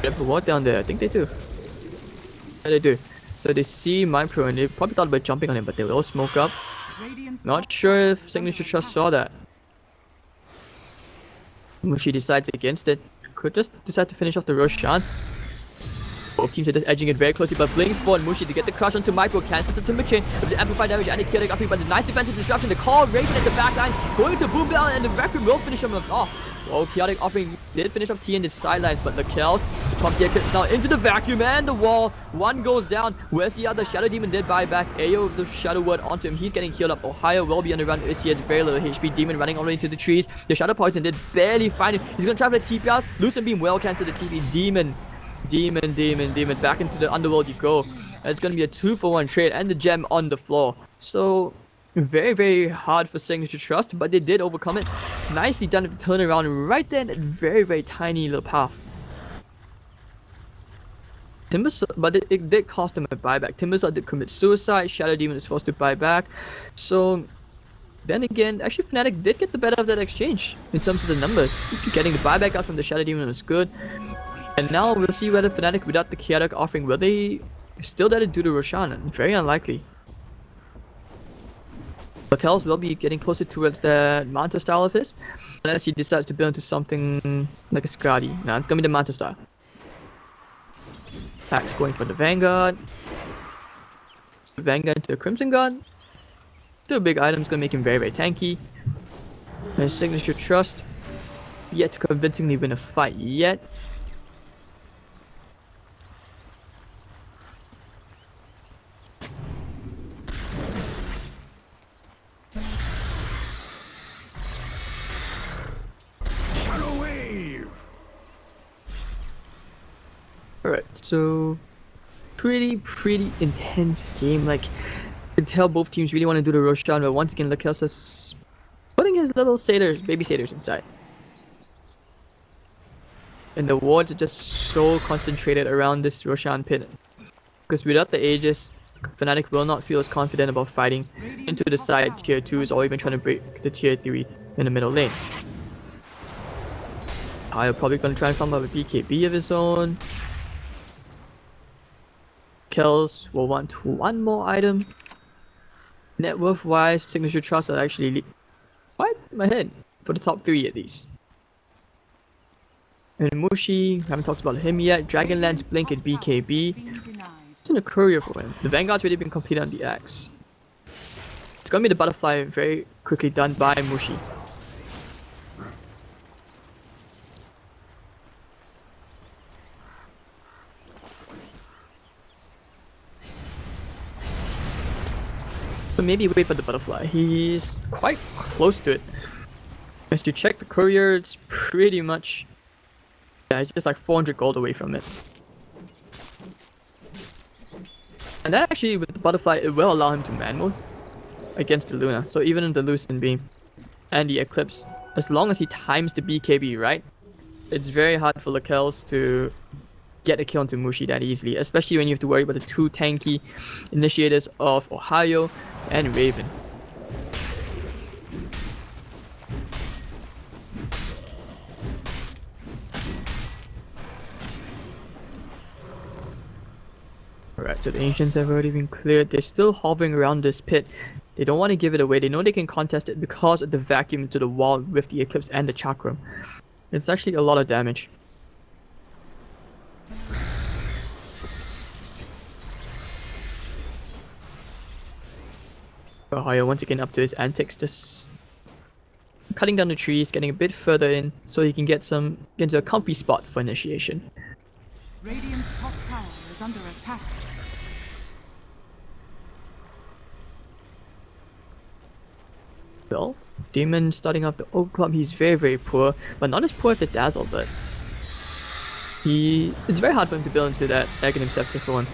They have a ward down there. I think they do. Yeah, they do. So they see Micro and they probably thought about jumping on him, but they will smoke up. Radiant's Not top sure tower if is under Signature.Trust attack. saw that. Mushi decides against it. Could just decide to finish off the Roshan. Both teams are just edging it very closely, but Blinks for Mushi to get the crush onto Micro, cancels the Timber Chain with the amplified damage and the chaotic upping, but the nice defensive disruption, the call Raven at the backline, going to Boom Bell, and the Requiem will finish him off. Oh, chaotic offering did finish up T in the sidelines, but the Kells, the top tier clips now into the vacuum and the wall. One goes down. Where's the other? Shadow Demon did buy back. AO of the Shadow Word onto him. He's getting healed up. Ohio will be on the run as he has very little HP. Demon running already into the trees. The Shadow Poison did barely find him. He's gonna try for the TP out. Lucent Beam will cancel the TP. Demon. Back into the underworld you go. It's gonna be a 2-for-1 trade and the gem on the floor. So very, very hard for Signature.Trust, but they did overcome it. Nicely done with the turnaround right there in that very, very tiny little path. But it did cost them a buyback. Timbersaw did commit suicide. Shadow Demon is forced to buy back. So then again, actually Fnatic did get the better of that exchange in terms of the numbers. Getting the buyback out from the Shadow Demon was good. And now we'll see whether Fnatic, without the chaotic offering, will they Still there to do the Roshan, very unlikely. Raquel's will be getting closer towards the Manta style of his, unless he decides to build into something like a Skadi. Now it's gonna be the Manta style. Axe going for the Vanguard. Vanguard into a Crimson Guard. Two big items gonna make him very tanky. And Signature.Trust. Yet to convincingly win a fight yet. Alright, so pretty intense game. Like, you can tell both teams really want to do the Roshan, but once again, Lakelsa's putting his little satyrs, baby satyrs inside. And the wards are just so concentrated around this Roshan pit. Because without the Aegis, Fnatic will not feel as confident about fighting into the side tier 2s or even trying to break the tier 3 in the middle lane. I'm probably going to try and farm up a BKB of his own. Kills will want one more item. Net worth wise, Signature.Trust are actually quite ahead for the top 3 at least. And Mushi, haven't talked about him yet. Dragonlance, Blink, and BKB. It's in a courier for him. The Vanguard's already been completed on the axe. It's gonna be the butterfly very quickly done by Mushi. So maybe wait for the butterfly. He's quite close to it. As you check the courier, it's pretty much... yeah, it's just like 400 gold away from it. And that actually, with the butterfly, it will allow him to man mode against the Luna. So even in the Lucent Beam and the Eclipse, as long as he times the BKB right, it's very hard for Lakels to get a kill onto Mushi that easily, especially when you have to worry about the two tanky initiators of Ohio and Raven. Alright, so the Ancients have already been cleared. They're still hovering around this pit. They don't want to give it away. They know they can contest it because of the vacuum into the wall with the Eclipse and the Chakram. It's actually a lot of damage. Ohio once again up to his antics, just cutting down the trees, getting a bit further in so he can get into a comfy spot for initiation. Radiant's top tower is under attack. Well, Demon starting off the Oak Club, he's very poor, but not as poor as the Dazzle, but it's very hard for him to build into that Aghanim Scepter for one.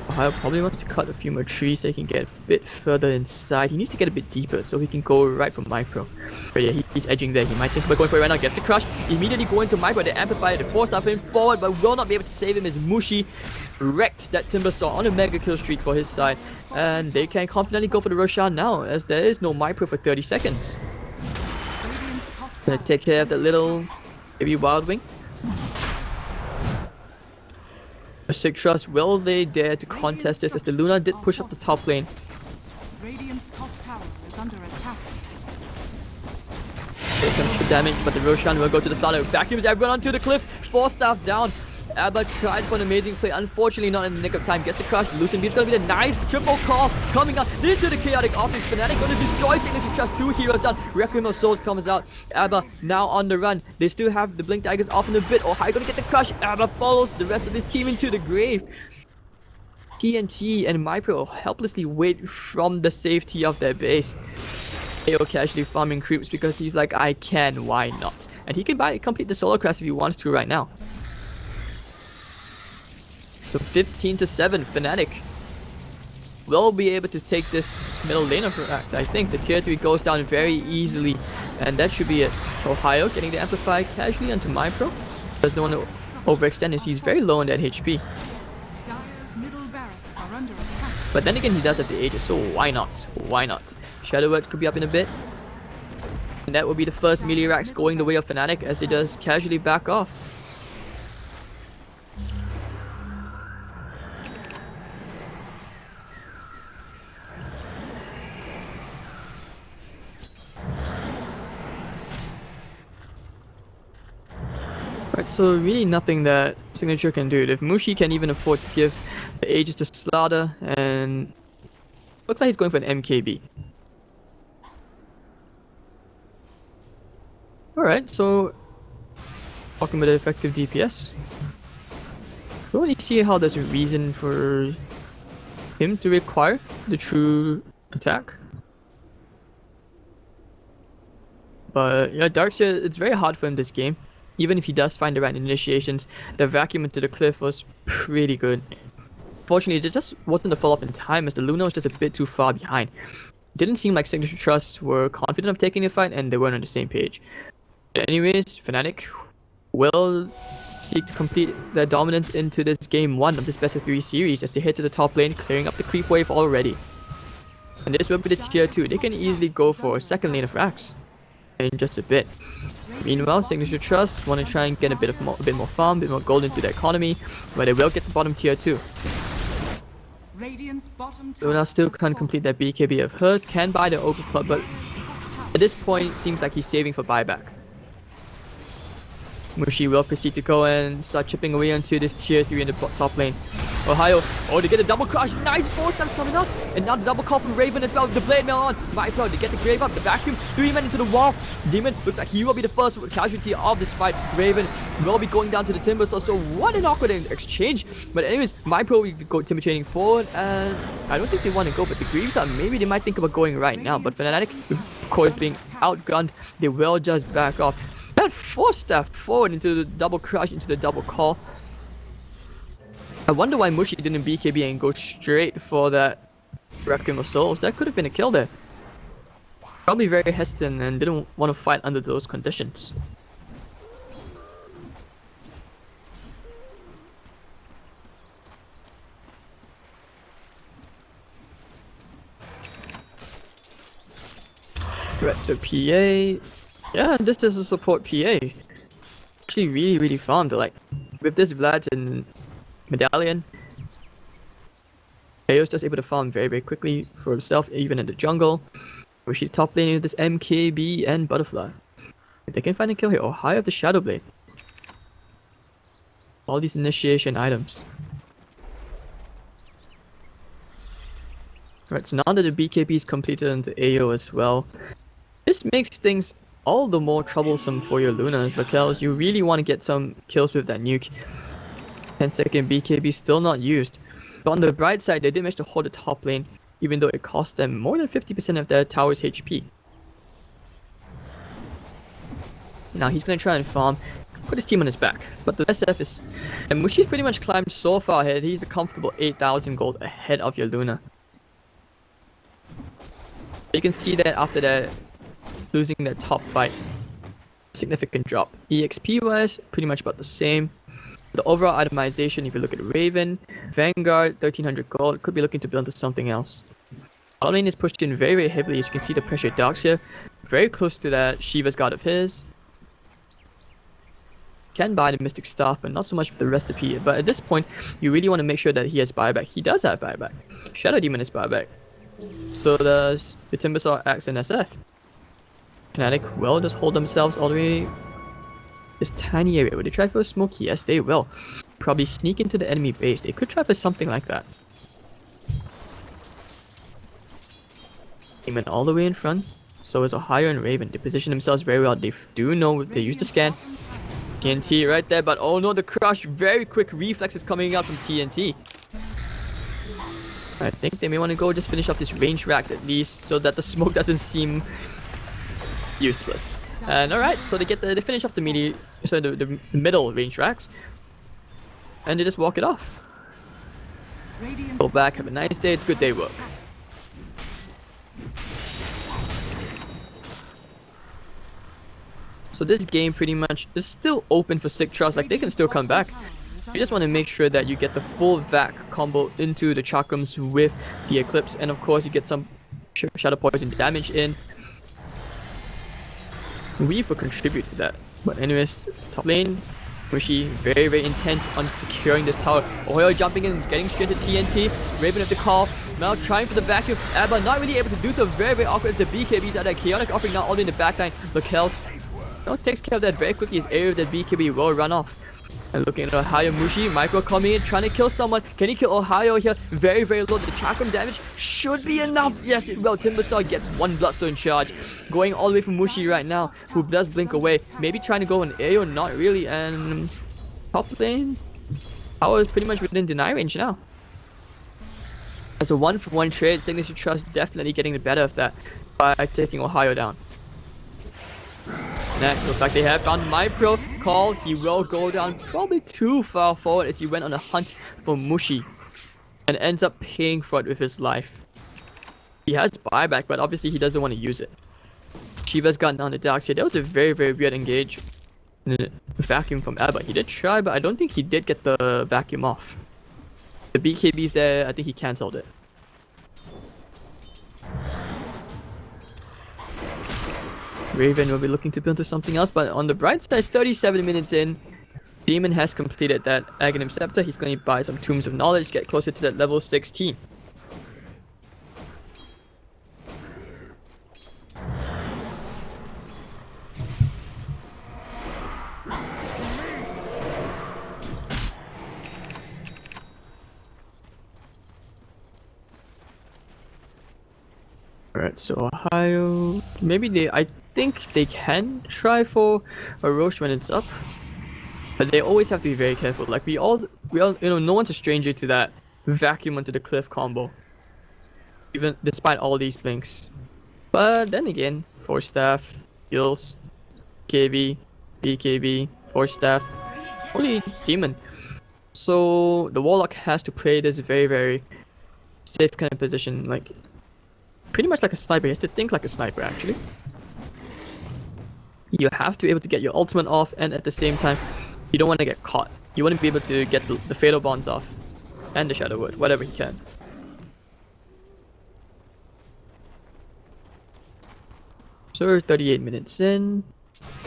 Ohio probably wants to cut a few more trees so he can get a bit further inside. He needs to get a bit deeper so he can go right for Micro. But yeah, he's edging there. He might think about going for it right now. Gets the crush. Immediately going to Micro. The Amplifier, the force stuff him forward, but will not be able to save him as Mushi wrecked that Timbersaw on a mega kill streak for his side. And they can confidently go for the Roshan now as there is no Micro for 30 seconds. Gonna take care of that little baby Wild Wing. Signature.Trust, will they dare to contest this as the Luna did push up the top lane? Radiant's top tower is under attack. Takes some extra damage, but the Roshan will go to the starter. Vacuums everyone onto the cliff. 4 staff down. Abba tried for an amazing play. Unfortunately, not in the nick of time. Gets the crush. Lucent Beam's gonna be the nice triple call coming out into the chaotic offense. Fnatic gonna destroy Signature.Trust. 2 heroes down. Requiem of Souls comes out. Abba now on the run. They still have the Blink Daggers off in a bit. Ohio gonna get the crush. Abba follows the rest of his team into the grave. TNT and Mypro helplessly wait from the safety of their base. AO casually farming creeps because he's like, I can, why not? And he can complete the solo quest if he wants to right now. So 15-7, Fnatic will be able to take this middle lane of Rax. I think the tier 3 goes down very easily, and that should be it. Ohio getting the Amplify casually onto Mypro. Doesn't want to overextend as he's very low on that HP. Dire's middle barracks are under attack. But then again, he does have the Aegis, so why not? Why not? Shadow Word could be up in a bit. And that will be the first melee racks going the way of Fnatic as they just casually back off. Alright, so really nothing that Signature can do. If Mushi can even afford to give the Aegis to Slaughter, and looks like he's going for an MKB. Alright, so talking about effective DPS. We want to see how there's a reason for him to require the true attack. But yeah, Darkseer, it's very hard for him this game. Even if he does find the right initiations, the vacuum into the cliff was pretty good. Fortunately, it just wasn't a follow-up in time as the Luna was just a bit too far behind. It didn't seem like Signature.Trust were confident of taking the fight and they weren't on the same page. But anyways, Fnatic will seek to complete their dominance into this game 1 of this best of 3 series as they head to the top lane, clearing up the creep wave already. And this will be the tier 2. They can easily go for a second lane of racks in just a bit. Meanwhile, Signature.Trust want to try and get a bit more farm, a bit more gold into the economy, but they will get the bottom tier 2. Luna still can't complete that BKB of hers, can buy the Open Club, but at this point, seems like he's saving for buyback. Mushi will proceed to go and start chipping away onto this tier 3 in the top lane. Ohio, oh, they get a double crush, nice 4 steps coming up, and now the double call from Raven as well, the blade mail on, Viper, they get the grave up, the vacuum, 3 men into the wall, Demon looks like he will be the first casualty of this fight, Raven will be going down to the timber, so what an awkward exchange, but anyways, Viper will go timber chaining forward, and I don't think they want to go, but the Greaves are, maybe they might think about going right now, but Fnatic, of course, being outgunned, they will just back off. That 4-step forward into the double crush, into the double call. I wonder why Mushi didn't BKB and go straight for that Requiem of Souls. That could have been a kill there. Probably very hesitant and didn't want to fight under those conditions. Right, so PA. Yeah, this is a support PA. Actually really farmed, like, with this Vlad and Medallion, Ayo's just able to farm very quickly for himself, even in the jungle. Mushi top laning with this MKB and Butterfly. If they can find a kill here, or high of the Shadow Blade. All these initiation items. Right, so now that the BKB is completed into Ayo as well, this makes things all the more troublesome for your Lunas, because you really want to get some kills with that nuke. 10-second BKB still not used. But on the bright side, they did manage to hold the top lane, even though it cost them more than 50% of their tower's HP. Now he's going to try and farm, put his team on his back. But the SF is... And Mushi's pretty much climbed so far ahead, he's a comfortable 8,000 gold ahead of your Luna. You can see that after that, losing that top fight, significant drop. EXP wise, pretty much about the same. The overall itemization, if you look at Raven, Vanguard, 1300 gold, could be looking to build into something else. Bottom lane is pushed in very heavily, as you can see the pressure Darkseer, very close to that Shiva's God of his. Can buy the Mystic Staff, but not so much with the recipe. But at this point, you really want to make sure that he has buyback. He does have buyback. Shadow Demon is buyback. So does the Timbersaw, Axe, and SF. Fnatic will just hold themselves all the way this tiny area. Will they try for a smoke? Yes, they will. Probably sneak into the enemy base. They could try for something like that. Demon all the way in front. So is Ohio and Raven. They position themselves very well. They do know they use the scan. TNT right there, but oh no, the crush. Very quick reflexes coming out from TNT. I think they may want to go just finish off these range racks at least, so that the smoke doesn't seem useless. And alright, so they finish off the middle range racks, and they just walk it off. Go back, have a nice day. It's good day work. So this game pretty much is still open for Signature.Trust. Like, they can still come back. You just want to make sure that you get the full vac combo into the chakrams with the Eclipse, and of course you get some Shadow Poison damage in. Weave will contribute to that. But anyways, top lane, Mushi very intent on securing this tower. Ohio jumping in, getting straight to TNT. Raven at the call. Now trying for the vacuum. Abba not really able to do so. Very awkward as the BKBs are there. Chaotic offering now all in the backline. Look, health. takes care of that very quickly. His area of that BKB will run off. And looking at Ohio, Mushi, Micro coming in, trying to kill someone. Can he kill Ohio here? Very, very low. The chakram damage should be enough. Yes, it will. Timbersaw gets one Bloodstone charge. Going all the way from Mushi right now, who does blink away. Maybe trying to go an AO, not really. And top lane, power is pretty much within deny range now. As a 1-for-1 trade, Signature.Trust definitely getting the better of that by taking Ohio down. Next, looks like they have found Mypro. Call, he will go down probably too far forward as he went on a hunt for Mushi and ends up paying for it with his life. He has buyback, but obviously he doesn't want to use it. Shiva's gotten down the dark side. That was a very, very weird engage. Vacuum from Abba. He did try, but I don't think he did get the vacuum off. The BKB's there, I think he cancelled it. Raven will be looking to build to something else, but on the bright side, 37 minutes in, Demon has completed that Aghanim Scepter. He's going to buy some Tombs of Knowledge, get closer to that level 16. Alright, so Ohio, maybe I think they can try for a Roche when it's up, but they always have to be very careful. Like we all, no one's a stranger to that vacuum onto the cliff combo, even despite all these blinks. But then again, Force Staff, heals, KB, BKB, Force Staff, only Demon. So the Warlock has to play this very, very safe kind of position, like pretty much like a sniper. He has to think like a sniper, actually. You have to be able to get your ultimate off, and at the same time, you don't want to get caught. You want to be able to get the Fatal Bonds off, and the Shadow Word, whatever he can. So 38 minutes in.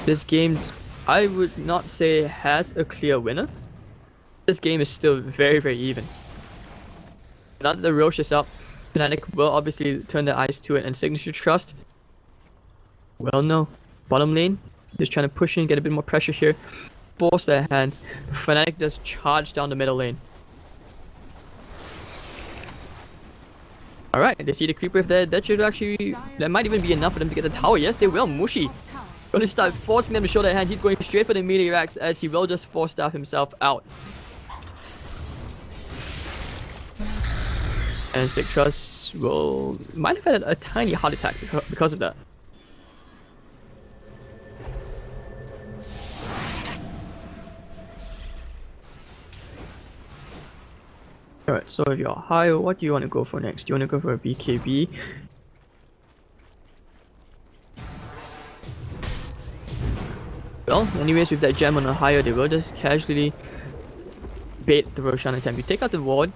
This game, I would not say has a clear winner. This game is still very, very even. Now that the Roche is up, Fnatic will obviously turn their eyes to it, and Signature.Trust, well, no. Bottom lane, just trying to push in, get a bit more pressure here. Force their hands. Fnatic does charge down the middle lane. Alright, they see the creeper there. That should actually, that might even be enough for them to get the tower. Yes, they will. Mushi going to start forcing them to show their hands. He's going straight for the melee racks as he will just force staff himself out. And Signature.Trust might have had a tiny heart attack because of that. Alright, so if you're Ohio, what do you want to go for next? Do you want to go for a BKB? Well, anyways, with that gem on Ohio, they will just casually bait the Roshan attempt. You take out the ward,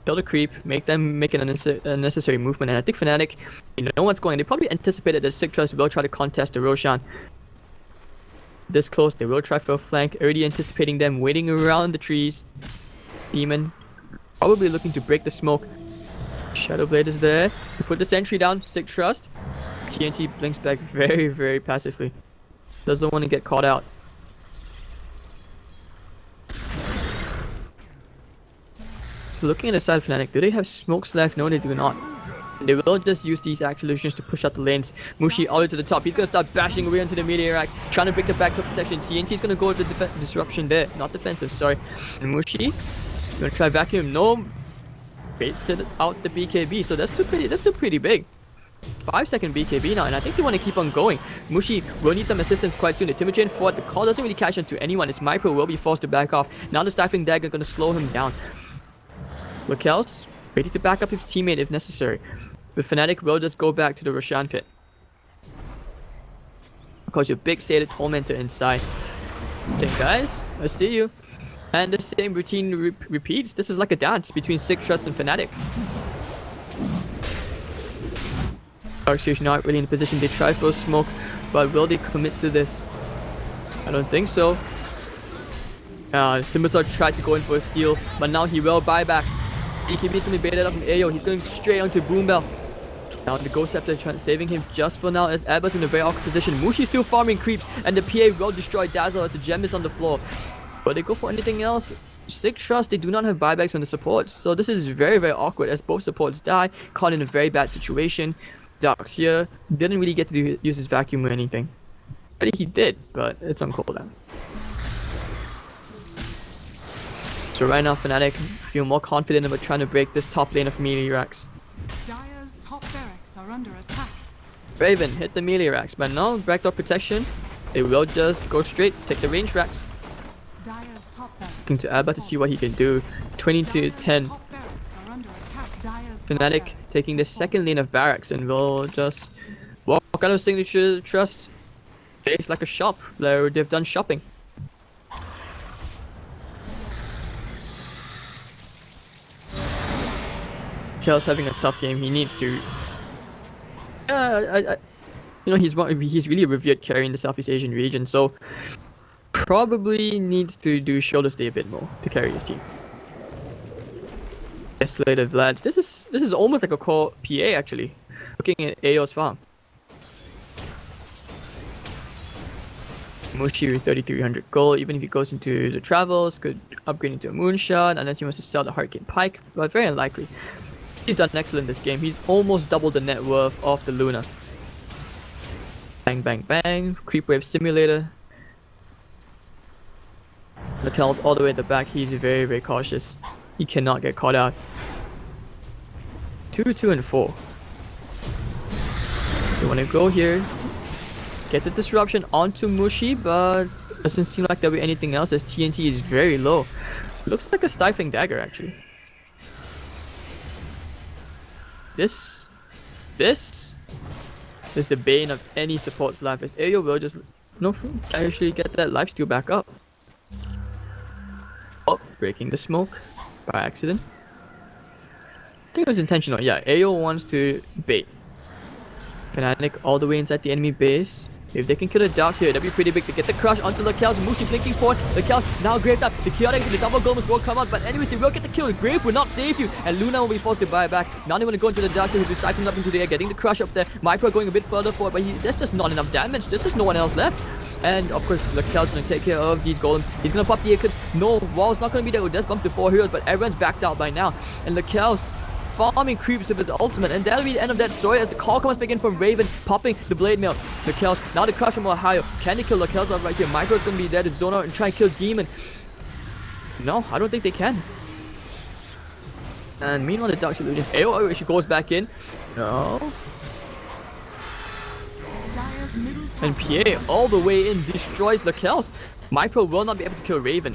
kill the creep, make them make an unnecessary movement, and I think Fnatic, you know what's going on. They probably anticipated that Signature.Trust will try to contest the Roshan. This close, they will try for a flank, already anticipating them waiting around the trees. Demon, probably looking to break the smoke. Shadowblade is there. You put the sentry down, Signature.Trust. TNT blinks back very, very passively. Doesn't want to get caught out. So looking at the side of Fnatic, do they have smokes left? No, they do not. They will just use these Axolutions to push out the lanes. Mushi all the way to the top. He's going to start bashing away into the meteor trying to break the back top protection. TNT's going to go with the disruption there. Not defensive, sorry. And Mushi, going to try vacuum. No. Baits out the BKB. So that's still pretty big. 5-second BKB now, and I think they want to keep on going. Mushi will need some assistance quite soon. The Timber Chain forward. The call doesn't really catch onto anyone. His Mypro will be forced to back off. Now the Stifling Dagger going to slow him down. Lakel's ready to back up his teammate if necessary. But Fnatic will just go back to the Roshan pit. Because your big Sated Tormentor inside. Okay, guys, I see you. And the same routine repeats. This is like a dance between Signature.Trust and Fnatic. Darkseer's not really in a position to try for a smoke, but will they commit to this? I don't think so. Timbersaw tried to go in for a steal, but now he will buy back. BKB is going to be baited up from Ayo. He's going straight onto Boombell. Now the Ghost Scepter saving him just for now as Abba's in a very awkward position. Mushi's still farming creeps and the PA will destroy Dazzle as the gem is on the floor. But they go for anything else. Signature.Trust, they do not have buybacks on the supports. So this is very, very awkward as both supports die, caught in a very bad situation. Darks here didn't really get to use his vacuum or anything. But he did, but it's on cooldown. So right now Fnatic feel more confident about trying to break this top lane of melee racks. Dire's top barracks are under attack. Raven hit the melee racks, but no backdoor protection. It will just go straight, take the range racks. Dire's top barracks Looking to Abba to see what he can do. 20 to 10. top barracks are under attack. Dire's top Fnatic barracks taking the has fallen. second lane of barracks and will just walk out of Signature.Trust. It's like a shop where they've done shopping. Kel's having a tough game. He needs to. You know, he's really a revered carry in the Southeast Asian region, so probably needs to do shoulder stay a bit more to carry his team. Isolated lads. This is almost like a core PA actually. Looking at Ao's farm. Mushi with 3,300 gold. Even if he goes into the travels, could upgrade into a moonshot unless he wants to sell the Hurricane Pike, but very unlikely. He's done excellent this game. He's almost doubled the net worth of the Luna. Bang, bang, bang. Creep Wave Simulator. Lakel's all the way at the back. He's very, very cautious. He cannot get caught out. 2, 2, and 4. You want to go here. Get the disruption onto Mushi, but doesn't seem like there'll be anything else as TNT is very low. Looks like a stifling dagger actually. This is the bane of any support's life as Ayo will just actually get that lifesteal back up. Oh, breaking the smoke by accident. I think it was intentional. Yeah, Ayo wants to bait Fnatic all the way inside the enemy base. If they can kill the Darks here, that'd be pretty big to get the crush onto Lakel's. Mushi blinking forward. Lakel now graved up. The chaotic, the double golems will come out, but anyways, they will get the kill. The grave will not save you, and Luna will be forced to buy back. Now they want to go into the Darks here, who'll be cycling up into the air, getting the crush up there. Mypro going a bit further forward, but there's just not enough damage. There's just no one else left. And of course, Lakel's going to take care of these golems. He's going to pop the Eclipse. No, wall's not going to be there. It does bump to 4 heroes, but everyone's backed out by now. And Lakel's farming creeps with his ultimate, and that'll be the end of that story as the call comes back in from Raven, popping the blade mail. Lakel's now the crush from Ohio. Can they kill Lakel's up right here? Micro's gonna be there to zone out and try and kill Demon. No, I don't think they can. And meanwhile, the Dark Illusions. AO she goes back in. No. Dire's middle tower And PA all the way in destroys Lakel's. Micro will not be able to kill Raven.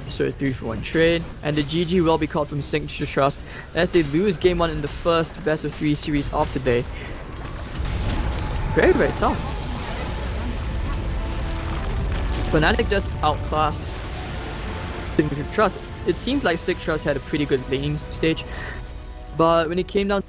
So a 3-for-1 trade, and the GG will be called from Signature.Trust as they lose game 1 in the first best of 3 series of today. Very, very tough. Fnatic just outclassed Signature.Trust. It seemed like Signature.Trust had a pretty good laning stage, but when it came down